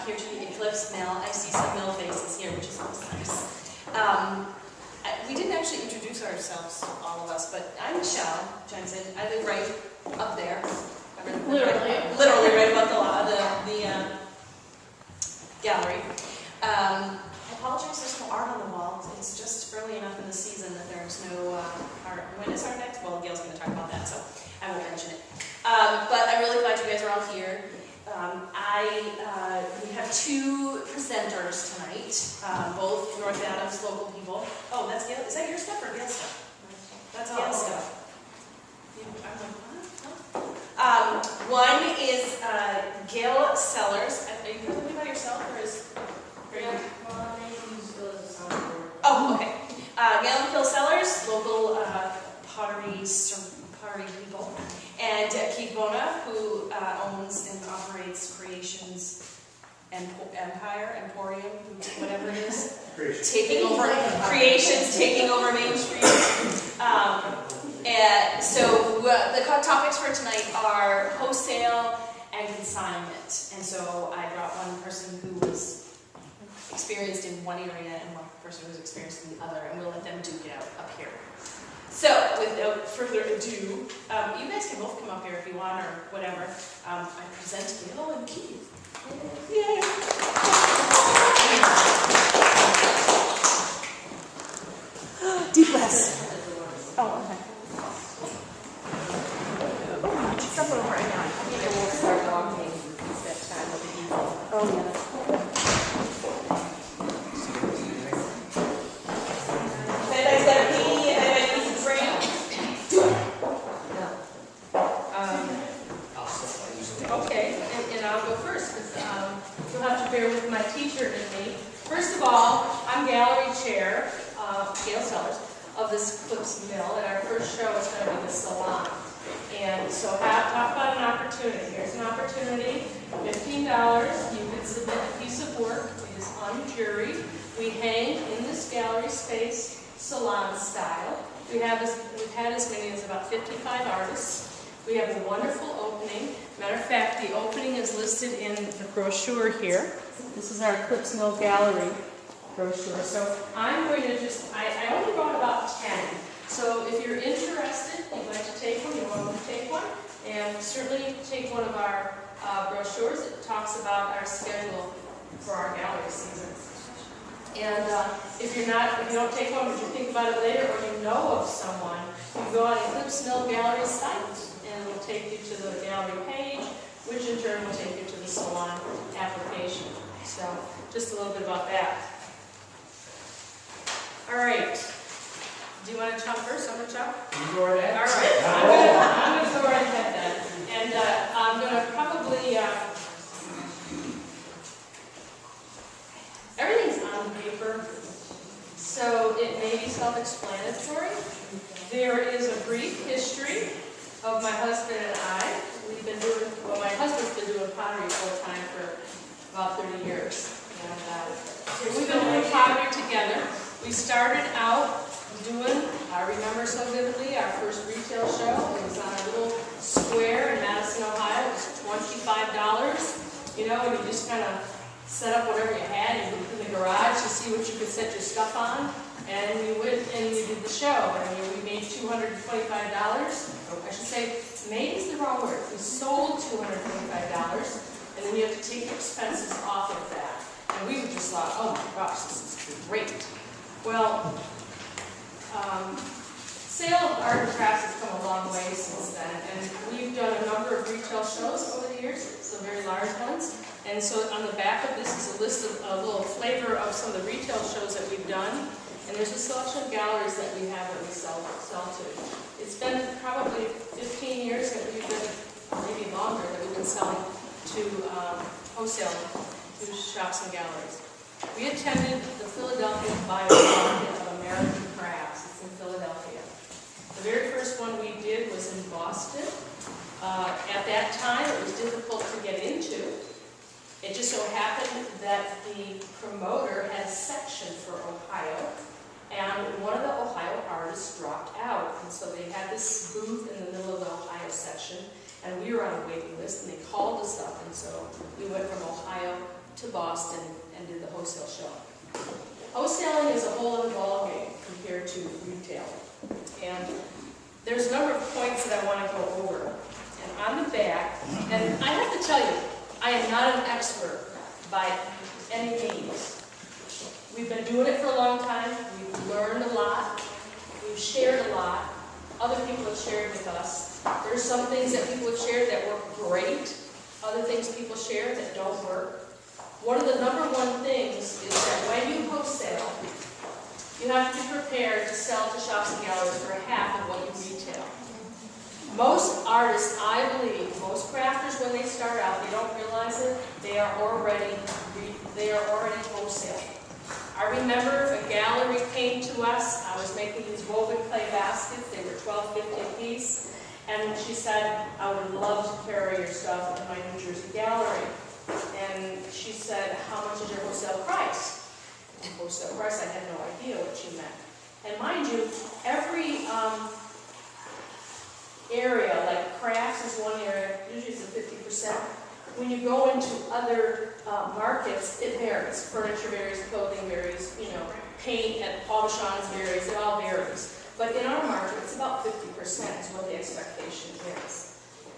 here to the Eclipse Mill. I see some mill faces here, which is always nice. We didn't actually introduce ourselves, all of us, but I'm Michelle Jensen. I live right up there. Literally right above the gallery. I apologize, there's no art on the wall. It's just early enough in the season that there's no art. When is our next? Well, Gail's going to talk about that, so I won't mention it. But I'm really glad you guys are all here. We have two presenters tonight, both North Adams local people. Oh, that's Gail. Is that your stuff or Gail's stuff? That's Gail's stuff. One is Gail Sellars. Are you going to be by yourself or is? Oh, okay. Gail and Phil Sellars, local pottery people, and Keith Bona, who owns and operates Creations Emporium, whatever it is, taking over Main Street. And so the topics for tonight are wholesale and consignment. And so I brought one person who was experienced in one area and one person who was experienced in the other, and we'll let them duke it out up here. So, without further ado, you guys can both come up here if you want or whatever. I present Gail and Keith. Yay! Deep breaths. Oh, okay. Step over right now. I think we'll start walking that time. Oh, yeah, that's cool. Okay, and I'll go first because you'll have to bear with my teacher and me. First of all, I'm gallery chair, Gail Sellars, of this Eclipse Mill, and our first show is going to be the salon. And so talk about an opportunity. Here's an opportunity, $15. You can submit a piece of work. It is unjuried. We hang in this gallery space, salon style. We've had as many as about 55 artists. We have a wonderful opening. Matter of fact, the opening is listed in the brochure here. This is our Eclipse Mill Gallery brochure. So I'm going to I only brought about 10. So if you're interested, you'd like to take one, you're welcome to take one. And certainly take one of our brochures. It talks about our schedule for our gallery season. And if you don't take one, but you think about it later, or you know of someone, you can go on Eclipse Mill Gallery site, and it will take you to the gallery page, which in turn will take you to the salon application. So, just a little bit about that. All right. Do you want to chop first? I'm going to chop? You go right ahead. All right. I'm going to go right ahead then. And I'm going to probably... everything's on paper, so it may be self-explanatory. There is a brief history of my husband and I. My husband's been doing pottery full-time for about 30 years. And we've been doing pottery together. We started out doing, I remember so vividly, our first retail show. It was on a little square in Madison, Ohio. It was $25, and you just kind of set up whatever you had in the garage to see what you could set your stuff on. And we went and we did the show. And we made $225. I should say, made is the wrong word. We sold $225. And then you have to take the expenses off of that. And we just thought, oh my gosh, this is great. Well, sale of art and crafts has come a long way since then. And we've done a number of retail shows over the years, some very large ones. And so on the back of this is a list of a little flavor of some of the retail shows that we've done. And there's a selection of galleries that we have that we sell to. It's been probably 15 years that we've been, maybe longer, that we've been selling to wholesale to shops and galleries. We attended the Philadelphia Biomarket of American Crafts. It's in Philadelphia. The very first one we did was in Boston. At that time, it was difficult to get into. It just so happened that the promoter had a section for Ohio, and one of the Ohio artists dropped out. And so they had this booth in the middle of the Ohio section, and we were on a waiting list, and they called us up, and so we went from Ohio to Boston and did the wholesale show. Wholesaling is a whole other ballgame compared to retail. And there's a number of points that I want to go over. And on the back, and I have to tell you, I am not an expert by any means. We've been doing it for a long time. We've learned a lot. We've shared a lot. Other people have shared with us. There's some things that people have shared that work great. Other things people share that don't work. One of the number one things is that when you wholesale, you have to be prepared to sell to shops and galleries for half of what you retail. Most artists, I believe, most crafters, when they start out, they don't realize it, they are already wholesaling. I remember a gallery came to us. I was making these woven clay baskets. They were $12.50 a piece. And she said, I would love to carry your stuff to my New Jersey gallery. And she said, how much is your wholesale price? And wholesale price, I had no idea what she meant. And mind you, every area, like crafts is one area, usually it's a 50%. When you go into other markets, it varies. Furniture varies, clothing varies, paint at Aubuchon's varies, it all varies. But in our market, it's about 50% is what the expectation is.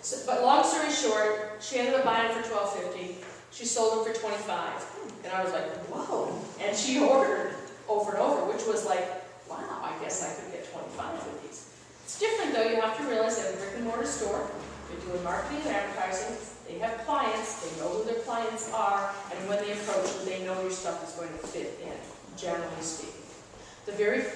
So, but long story short, she ended up buying it for $12.50. She sold it for $25. And I was like, whoa. And she ordered over and over, which was like, wow, I guess I could get 25 of these. It's different though. You have to realize that a brick and mortar store, they're doing marketing and advertising. They have clients, they know who their clients are, and when they approach you, they know your stuff is going to fit in, generally speaking.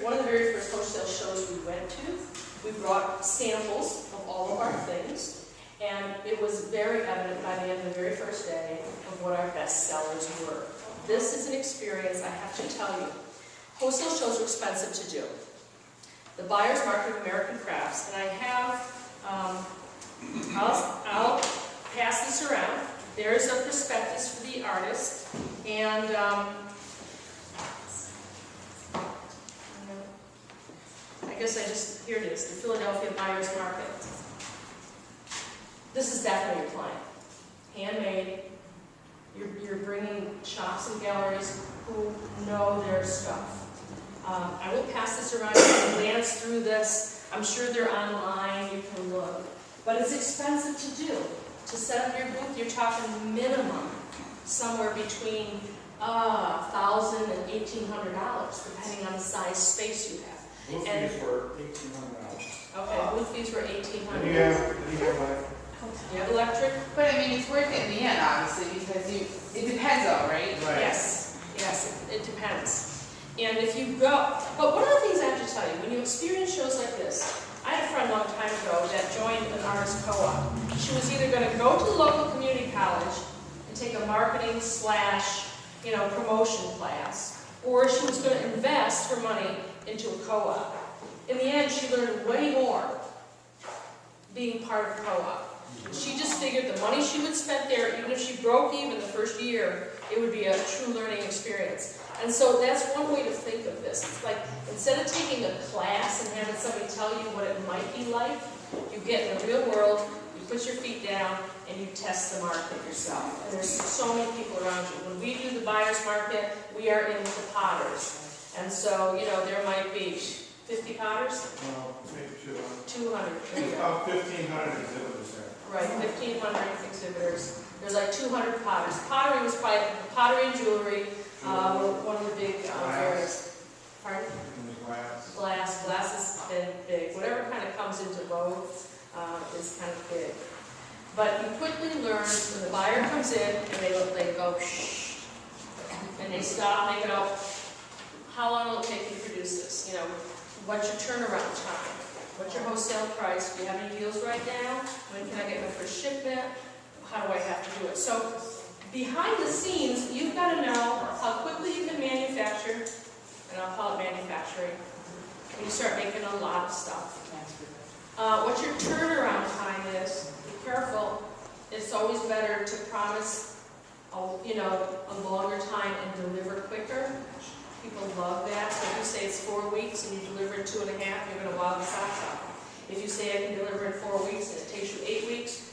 One of the very first wholesale shows we went to, we brought samples of all of our things, and it was very evident by the end of the very first day of what our best sellers were. This is an experience, I have to tell you. Wholesale shows are expensive to do. The Buyer's Market of American Crafts, and I have, I'll pass this around. There's a prospectus for the artist, and I guess here it is, the Philadelphia Buyer's Market. This is definitely your client. Handmade. You're bringing shops and galleries who know their stuff. I will pass this around. You can glance through this. I'm sure they're online. You can look. But it's expensive to do. To set up your booth, you're talking minimum somewhere between $1,000 and $1,800, depending on the size space you have. Booth fees were $1,800. Okay, booth fees were $1,800. Do you have You have electric? But I mean, it's worth it in the end, obviously, because it depends though, right? Right. Yes, it depends. And if you go, but one of the things I have to tell you, when you experience shows like this, I had a friend a long time ago that joined an artist co-op. She was either going to go to the local community college and take a marketing / promotion class, or she was going to invest her money into a co-op. In the end, she learned way more being part of a co-op. She just figured the money she would spend there, even if she broke even the first year, it would be a true learning experience. And so that's one way to think of this. It's like, instead of taking a class and having somebody tell you what it might be like, you get in the real world, you put your feet down, and you test the market yourself. And there's so many people around you. When we do the buyer's market, we are in the potters. And so, there might be 50 potters? No, maybe 200. about 1,500 exhibitors there. Right, 1,500 exhibitors. There's like 200 potters. Pottery was probably, pottery and jewelry were one of the big areas. Pardon? Glass. Glass has been big. Whatever kind of comes into vogue is kind of big. But you quickly learn when the buyer comes in and they go, shh, and they stop and they go, how long will it take you to produce this? What's your turnaround time? What's your wholesale price? Do you have any deals right now? When can I get my first shipment? How do I have to do it? So behind the scenes, you've got to know how quickly you can manufacture, and I'll call it manufacturing, when you start making a lot of stuff. What your turnaround time is, be careful. It's always better to promise a longer time and deliver quicker. People love that. So if you say it's 4 weeks and you deliver in 2.5, you're going to wow the socks off. If you say I can deliver in 4 weeks and it takes you 8 weeks,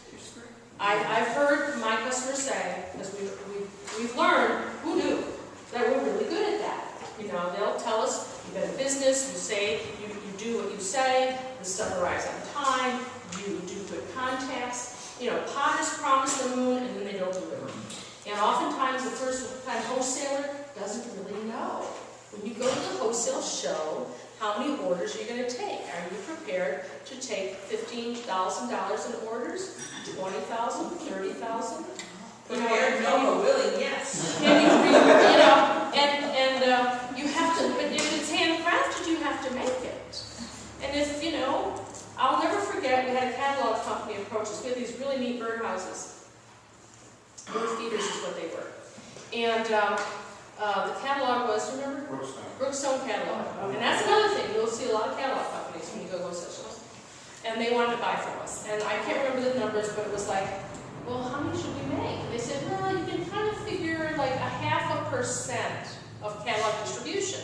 I've heard my customers say, because we've learned business, you say, you do what you say, the stuff arrives on time, you do good contacts. You know, potters promise the moon and then they don't deliver. And oftentimes the first-time wholesaler doesn't really know. When you go to the wholesale show, how many orders are you going to take? Are you prepared to take $15,000 in orders? 20,000? 30,000? Prepared, no, but willing, yes. And you know, and you have to, but if it's handcrafted, you have to make it. And if, you know, I'll never forget, we had a catalog company approach us. We had these really neat birdhouses. Bird feeders is what they were. And the catalog was, remember? Brookstone catalog. And that's another thing. You'll see a lot of catalog companies when you go such shows. And they wanted to buy from us. And I can't remember the numbers, but it was like, well, how many should we make? And they said, well, you can kind of figure like 0.5% of catalog distribution.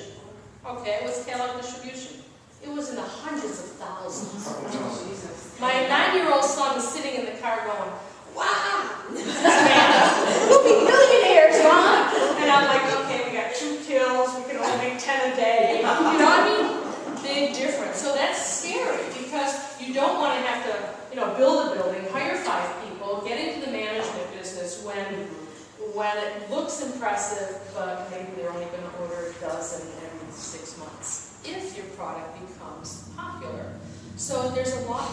Okay, what's catalog distribution? It was in the hundreds of thousands. Oh, Jesus. My 9-year-old son was sitting in the car going, wow, we'll be millionaires, Mom. And I'm like, okay, we got 2 kills, we can only make 10 a day. You know what I mean? Big difference. So that's scary because you don't want to have to, you know, build a building, hire 5 people, get into the management business when it looks impressive, but maybe they're only going to order a dozen every 6 months if your product becomes popular. So there's a lot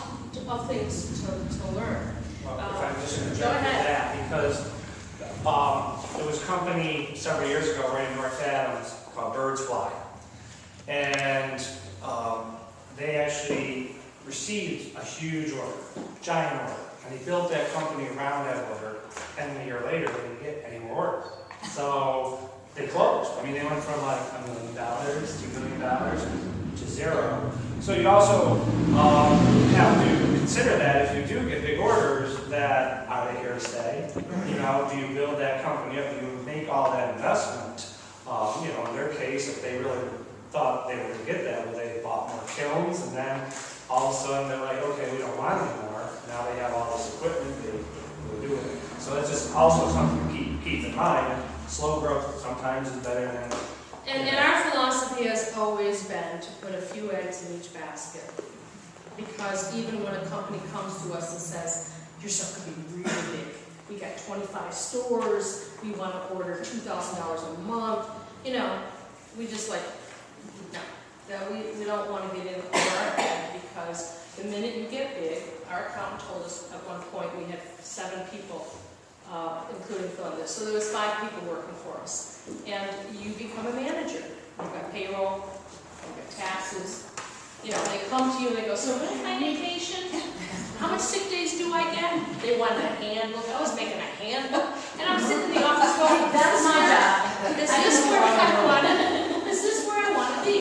of things to learn. Well, if I just Go interject with ahead. that, because there was a company several years ago right in North Adams called Birds Fly. And they actually received a huge order, giant order. And they built that company around that order, and a year later they didn't get any more orders. So they closed. I mean, they went from like $1 million, $2 million to zero. So you also have to consider that if you do get big orders, that are they here to stay? You know, do you build that company up? Do you make all that investment? You know, in their case, if they really thought they were going to get that, well, they bought more kilns, and then all of a sudden they're like, okay, we don't want it anymore. Now they have all this equipment, they do it. So that's just also something to keep in mind. Slow growth sometimes is better than. And our philosophy has always been to put a few eggs in each basket. Because even when a company comes to us and says, your stuff could be really big. We got 25 stores, we want to order $2,000 a month. You know, we just like, no. We don't want to get in over our head because the minute you get big, our accountant told us at one point we had 7 people, including filling this. So there was 5 people working for us. And you become a manager. You've got payroll, you've got taxes. You know, they come to you and they go, so when is my vacation? How much sick days do I get? They want a handbook. I was making a handbook. And I'm